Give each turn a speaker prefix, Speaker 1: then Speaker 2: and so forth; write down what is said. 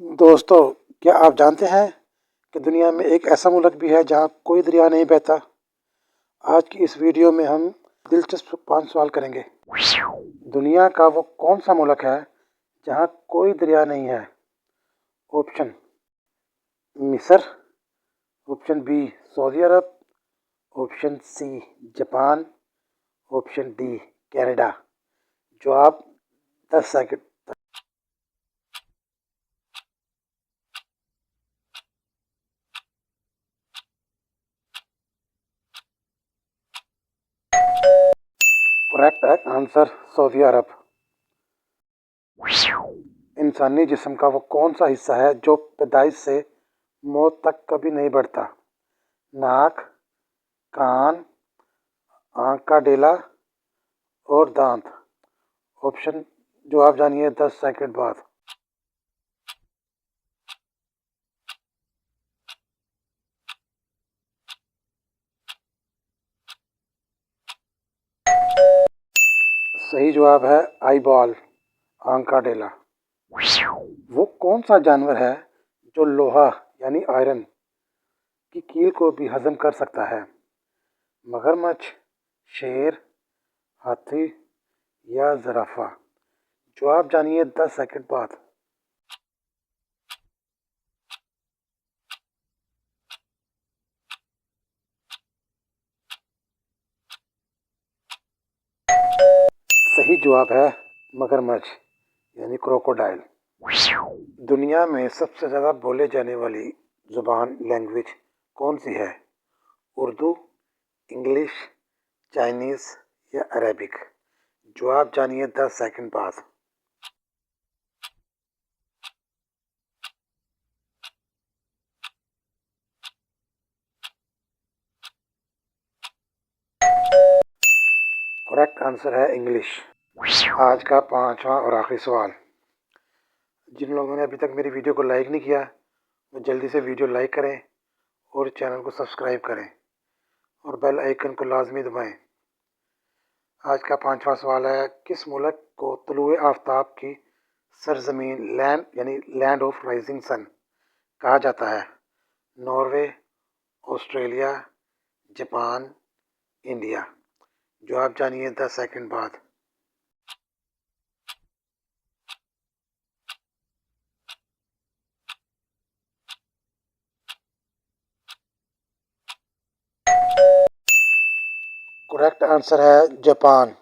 Speaker 1: दोस्तों, क्या आप जानते हैं कि दुनिया में एक ऐसा मुल्क भी है जहाँ कोई दरिया नहीं बहता? आज की इस वीडियो में हम दिलचस्प 5 सवाल करेंगे। दुनिया का वो कौन सा मुल्क है जहाँ कोई दरिया नहीं है? ऑप्शन: मिस्र, ऑप्शन बी सऊदी अरब, option C Japan, option D Canada. जवाब 10 सेकंड। करेक्ट आंसर सऊदी अरब। इंसानी जिस्म का वो कौन सा हिस्सा है जो पैदाइश से मौत तक कभी नहीं बढ़ता? नाक, कान, आंख का डेला और दांत। ऑप्शन जवाब जानिए 10 सेकंड बाद। सही जवाब है आई बॉल, आंख का डेला। वो कौन सा जानवर है जो लोहा यानी आयरन की कील को भी हजम कर सकता है? मगरमच्छ, शेर, हाथी या ज़राफ़ा। जवाब जानिए 10 सेकंड बाद। सही जवाब है मगरमच्छ यानी क्रोकोडाइल। दुनिया में सबसे ज़्यादा बोले जाने वाली ज़ुबान लैंग्वेज कौन सी है? उर्दू, इंग्लिश, चाइनीज़ या अरेबिक। जवाब जानिए 10 सेकंड बाद। करेक्ट आंसर है इंग्लिश। आज का 5वां और आखिरी सवाल। जिन लोगों ने अभी तक मेरी वीडियो को लाइक नहीं किया वो जल्दी से वीडियो लाइक करें और चैनल को सब्सक्राइब करें और बेल आइकन को लाजमी दबाएं। आज का 5वां सवाल है, किस मुल्क को तुलुए आफ्ताब की सरजमीन लैंड यानी लैंड ऑफ राइजिंग सन कहा जाता है? Norway, Australia, Japan, India. जवाब जानिए 10 सेकंड बाद। करेक्ट आंसर है जापान।